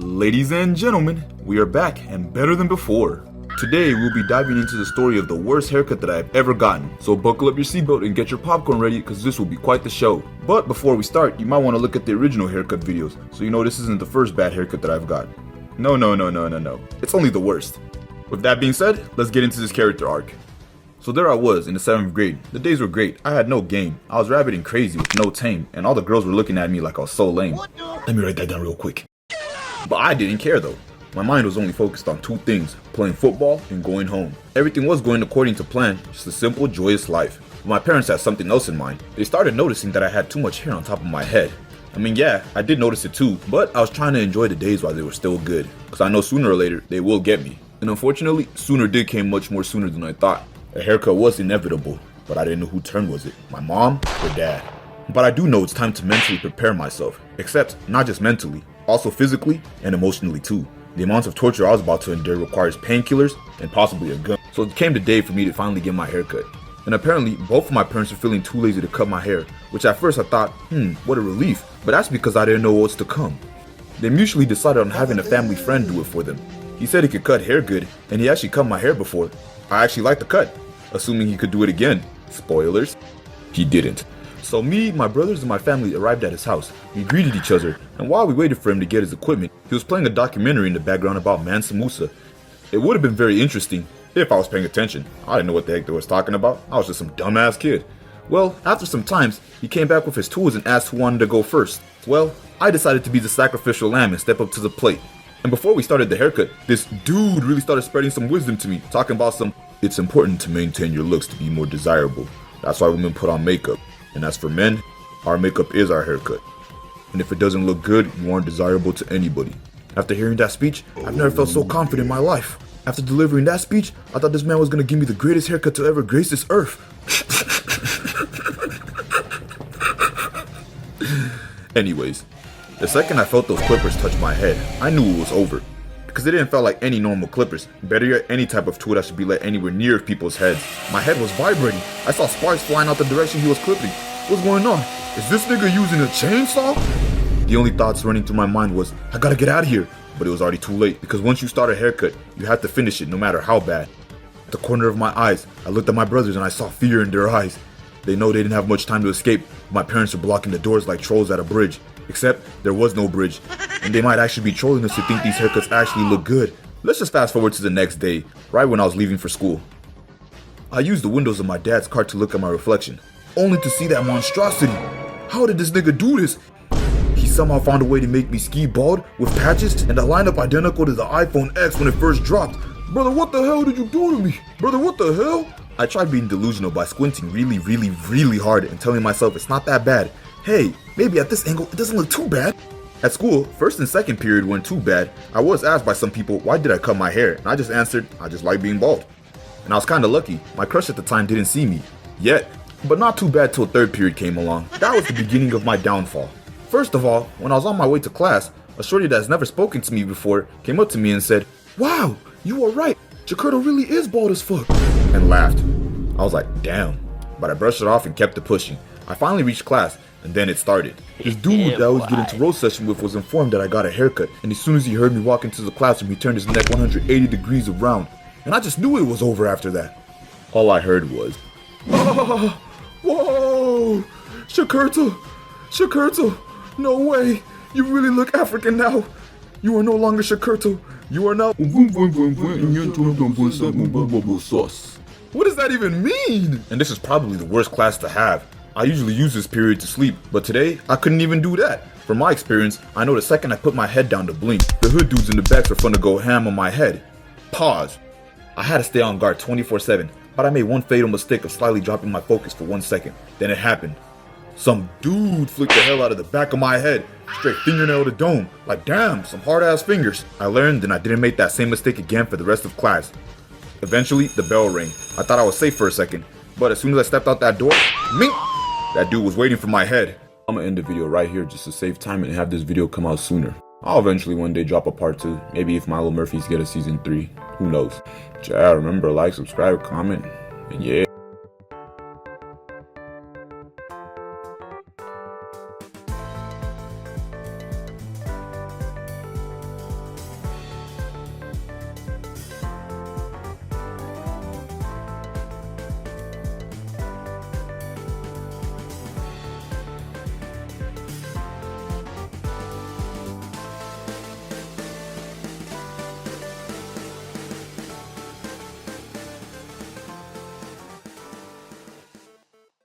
Ladies and gentlemen, we are back and better than before. Today we'll be diving into the story of the worst haircut that I've ever gotten. So buckle up your seatbelt and get your popcorn ready because this will be quite the show. But before we start, you might want to look at the original haircut videos so you know this isn't the first bad haircut that I've got. No. It's only the worst. With that being said, let's get into this character arc. So there I was in the 7th grade. The days were great. I had no game. I was rabbiting crazy with no tame, and all the girls were looking at me like I was so lame. Let me write that down real quick. But I didn't care though. My mind was only focused on two things, playing football and going home. Everything was going according to plan, just a simple, joyous life. But my parents had something else in mind. They started noticing that I had too much hair on top of my head. I mean, yeah, I did notice it too, but I was trying to enjoy the days while they were still good. Because I know sooner or later, they will get me. And unfortunately, sooner did came much more sooner than I thought. A haircut was inevitable, but I didn't know whose turn was it, my mom or dad. But I do know it's time to mentally prepare myself, except not just mentally, also physically and emotionally too. The amount of torture I was about to endure requires painkillers and possibly a gun. So it came the day for me to finally get my hair cut. And apparently, both of my parents were feeling too lazy to cut my hair, which at first I thought, what a relief, but that's because I didn't know what's to come. They mutually decided on having a family friend do it for them. He said he could cut hair good, and he actually cut my hair before. I actually liked the cut, assuming he could do it again. Spoilers, he didn't. So me, my brothers, and my family arrived at his house. We greeted each other, and while we waited for him to get his equipment, he was playing a documentary in the background about Mansa Musa. It would have been very interesting if I was paying attention. I didn't know what the heck they was talking about. I was just some dumbass kid. Well, after some times, he came back with his tools and asked who wanted to go first. Well, I decided to be the sacrificial lamb and step up to the plate. And before we started the haircut, this dude really started spreading some wisdom to me, talking about it's important to maintain your looks to be more desirable. That's why women put on makeup. And as for men, our makeup is our haircut. And if it doesn't look good, you aren't desirable to anybody. After hearing that speech, I've never felt so confident in my life. After delivering that speech, I thought this man was gonna give me the greatest haircut to ever grace this earth. Anyways, the second I felt those clippers touch my head, I knew it was over. Because it didn't feel like any normal clippers. Better yet, any type of tool that should be let anywhere near people's heads. My head was vibrating. I saw sparks flying out the direction he was clipping. What's going on? Is this nigga using a chainsaw? The only thoughts running through my mind was, I gotta get out of here. But it was already too late, because once you start a haircut, you have to finish it no matter how bad. At the corner of my eyes, I looked at my brothers and I saw fear in their eyes. They know they didn't have much time to escape. My parents were blocking the doors like trolls at a bridge. Except, there was no bridge. And they might actually be trolling us to think these haircuts actually look good. Let's just fast forward to the next day, right when I was leaving for school. I used the windows of my dad's car to look at my reflection, only to see that monstrosity. How did this nigga do this? He somehow found a way to make me ski bald with patches and a lineup identical to the iPhone X when it first dropped. Brother, what the hell did you do to me? Brother, what the hell? I tried being delusional by squinting really hard and telling myself it's not that bad. Hey, maybe at this angle it doesn't look too bad. At school, first and second period weren't too bad. I was asked by some people why did I cut my hair, and I just answered, I just like being bald. And I was kinda lucky, my crush at the time didn't see me, yet. But not too bad till third period came along. That was the beginning of my downfall. First of all, when I was on my way to class, a shorty that's never spoken to me before came up to me and said, wow, you are right, SHUKURTTLE really is bald as fuck, and laughed. I was like, damn, but I brushed it off and kept it pushing. I finally reached class, and then it started. This dude that I always get into roast session with was informed that I got a haircut, and as soon as he heard me walk into the classroom, he turned his neck 180 degrees around, and I just knew it was over after that. All I heard was, oh, whoa, SHUKURTTLE, no way, you really look African now. You are no longer SHUKURTTLE, you are now What does that even mean? And this is probably the worst class to have. I usually use this period to sleep, but today, I couldn't even do that. From my experience, I know the second I put my head down to blink, the hood dudes in the back are finna go ham on my head. Pause. I had to stay on guard 24/7, but I made one fatal mistake of slightly dropping my focus for 1 second. Then it happened. Some dude flicked the hell out of the back of my head, straight fingernail to dome, like damn, some hard ass fingers. I learned and I didn't make that same mistake again for the rest of class. Eventually, the bell rang. I thought I was safe for a second, but as soon as I stepped out that door, mink! That dude was waiting for my head. I'm gonna end the video right here just to save time and have this video come out sooner. I'll eventually one day drop a part 2. Maybe if Milo Murphys get a season 3. Who knows? Yeah, remember, like, subscribe, comment, and yeah.